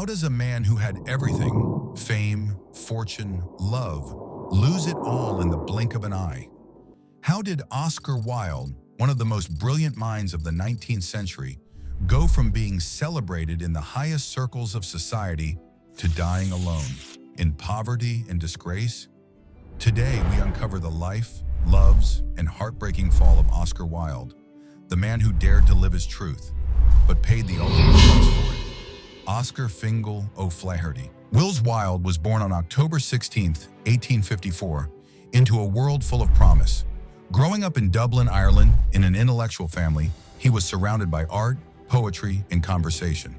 How does a man who had everything, fame, fortune, love, lose it all in the blink of an eye? How did Oscar Wilde, one of the most brilliant minds of the 19th century, go from being celebrated in the highest circles of society to dying alone, in poverty and disgrace? Today, we uncover the life, loves, and heartbreaking fall of Oscar Wilde, the man who dared to live his truth, but paid the ultimate price for it. Oscar Fingal O'Flaherty. Wills Wilde was born on October 16, 1854, into a world full of promise. Growing up in Dublin, Ireland, in an intellectual family, he was surrounded by art, poetry, and conversation.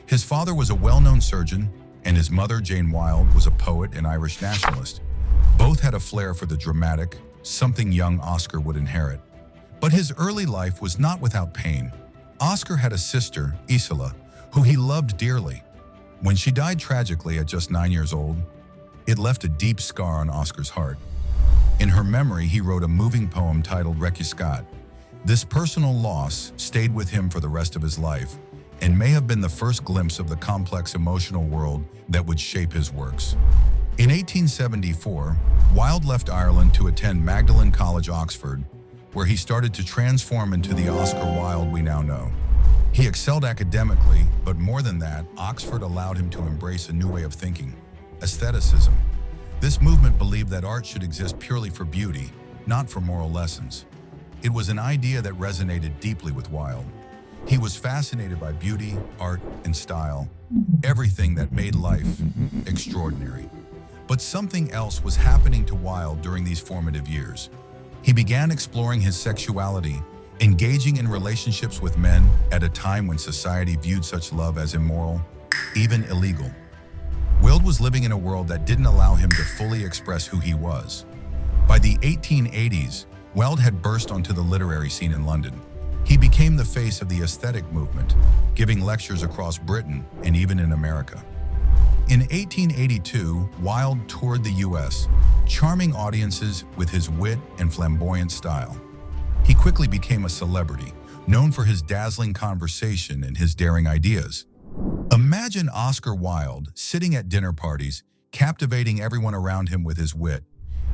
His father was a well-known surgeon, and his mother, Jane Wilde, was a poet and Irish nationalist. Both had a flair for the dramatic, something young Oscar would inherit. But his early life was not without pain. Oscar had a sister, Isola, who he loved dearly. When she died tragically at just 9 years old, it left a deep scar on Oscar's heart. In her memory, he wrote a moving poem titled Requiescat. This personal loss stayed with him for the rest of his life and may have been the first glimpse of the complex emotional world that would shape his works. In 1874, Wilde left Ireland to attend Magdalen College, Oxford, where he started to transform into the Oscar Wilde we now know. He excelled academically, but more than that, Oxford allowed him to embrace a new way of thinking, aestheticism. This movement believed that art should exist purely for beauty, not for moral lessons. It was an idea that resonated deeply with Wilde. He was fascinated by beauty, art, and style, everything that made life extraordinary. But something else was happening to Wilde during these formative years. He began exploring his sexuality, engaging in relationships with men at a time when society viewed such love as immoral, even illegal. Wilde was living in a world that didn't allow him to fully express who he was. By the 1880s, Wilde had burst onto the literary scene in London. He became the face of the aesthetic movement, giving lectures across Britain and even in America. In 1882, Wilde toured the US, charming audiences with his wit and flamboyant style. He quickly became a celebrity, known for his dazzling conversation and his daring ideas. Imagine Oscar Wilde sitting at dinner parties, captivating everyone around him with his wit.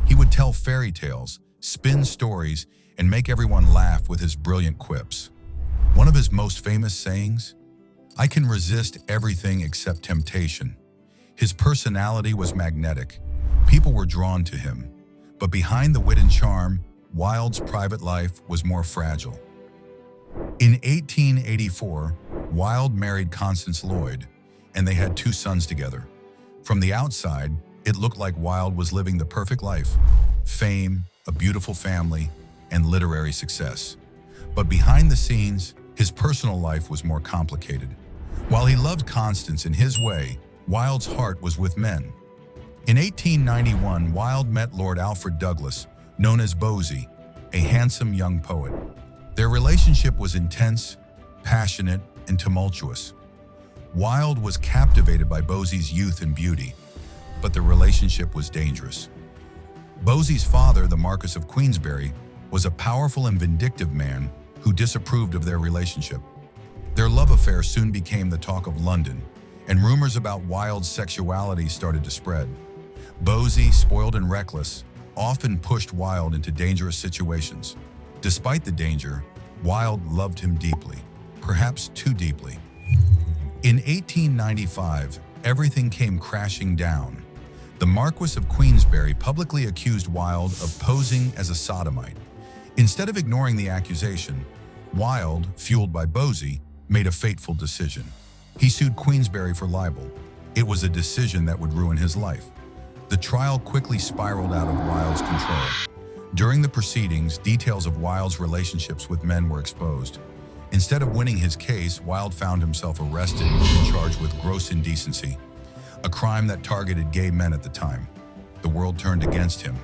He would tell fairy tales, spin stories, and make everyone laugh with his brilliant quips. One of his most famous sayings, "I can resist everything except temptation." His personality was magnetic. People were drawn to him. But behind the wit and charm, Wilde's private life was more fragile. In 1884, Wilde married Constance Lloyd, and they had 2 sons together. From the outside, it looked like Wilde was living the perfect life: fame, a beautiful family, and literary success. But behind the scenes, his personal life was more complicated. While he loved Constance in his way, Wilde's heart was with men. In 1891, Wilde met Lord Alfred Douglas, known as Bosie, a handsome young poet. Their relationship was intense, passionate, and tumultuous. Wilde was captivated by Bosie's youth and beauty, but the relationship was dangerous. Bosie's father, the Marquis of Queensberry, was a powerful and vindictive man who disapproved of their relationship. Their love affair soon became the talk of London, and rumors about Wilde's sexuality started to spread. Bosie, spoiled and reckless, often pushed Wilde into dangerous situations. Despite the danger, Wilde loved him deeply, perhaps too deeply. In 1895, everything came crashing down. The Marquis of Queensberry publicly accused Wilde of posing as a sodomite. Instead of ignoring the accusation, Wilde, fueled by Bosie, made a fateful decision. He sued Queensberry for libel. It was a decision that would ruin his life. The trial quickly spiraled out of Wilde's control. During the proceedings, details of Wilde's relationships with men were exposed. Instead of winning his case, Wilde found himself arrested and charged with gross indecency, a crime that targeted gay men at the time. The world turned against him.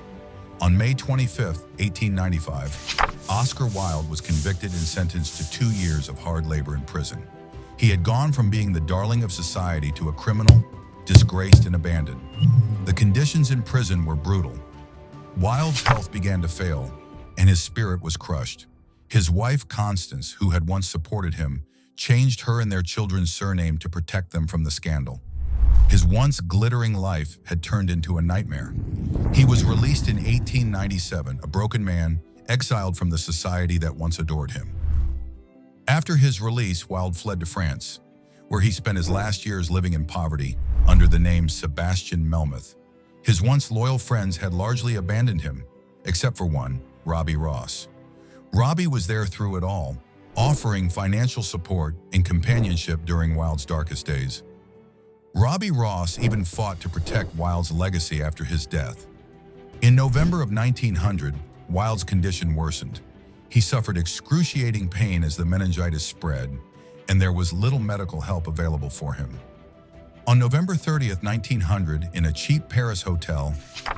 On May 25, 1895, Oscar Wilde was convicted and sentenced to 2 years of hard labor in prison. He had gone from being the darling of society to a criminal, disgraced and abandoned. The conditions in prison were brutal. Wilde's health began to fail, and his spirit was crushed. His wife, Constance, who had once supported him, changed her and their children's surname to protect them from the scandal. His once glittering life had turned into a nightmare. He was released in 1897, a broken man, exiled from the society that once adored him. After his release, Wilde fled to France, where he spent his last years living in poverty under the name Sebastian Melmoth. His once loyal friends had largely abandoned him, except for one, Robbie Ross. Robbie was there through it all, offering financial support and companionship during Wilde's darkest days. Robbie Ross even fought to protect Wilde's legacy after his death. In November of 1900, Wilde's condition worsened. He suffered excruciating pain as the meningitis spread, and there was little medical help available for him. On November 30th, 1900, in a cheap Paris hotel,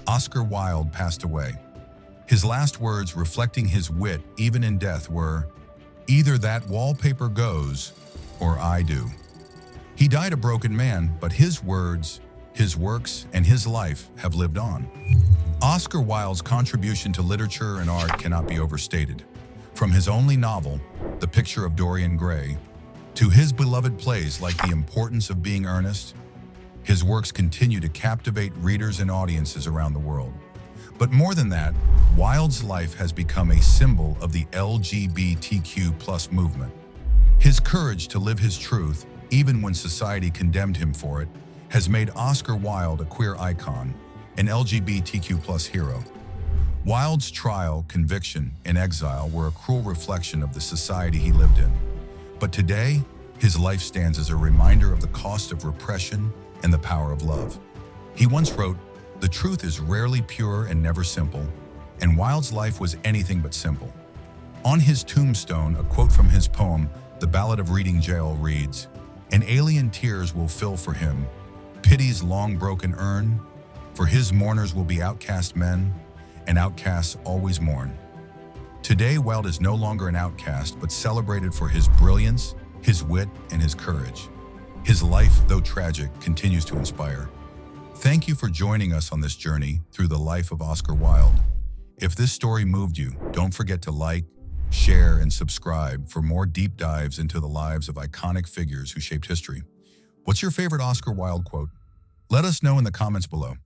Oscar Wilde passed away. His last words, reflecting his wit even in death, were, "Either that wallpaper goes, or I do." He died a broken man, but his words, his works, and his life have lived on. Oscar Wilde's contribution to literature and art cannot be overstated. From his only novel, The Picture of Dorian Gray, to his beloved plays like The Importance of Being Earnest, his works continue to captivate readers and audiences around the world. But more than that, Wilde's life has become a symbol of the LGBTQ+ movement. His courage to live his truth, even when society condemned him for it, has made Oscar Wilde a queer icon, an LGBTQ+ hero. Wilde's trial, conviction, and exile were a cruel reflection of the society he lived in. But today, his life stands as a reminder of the cost of repression and the power of love. He once wrote, "The truth is rarely pure and never simple," and Wilde's life was anything but simple. On his tombstone, a quote from his poem, The Ballad of Reading Gaol, reads, "And alien tears will fill for him pity's long broken urn, for his mourners will be outcast men, and outcasts always mourn." Today, Wilde is no longer an outcast, but celebrated for his brilliance, his wit, and his courage. His life, though tragic, continues to inspire. Thank you for joining us on this journey through the life of Oscar Wilde. If this story moved you, don't forget to like, share, and subscribe for more deep dives into the lives of iconic figures who shaped history. What's your favorite Oscar Wilde quote? Let us know in the comments below.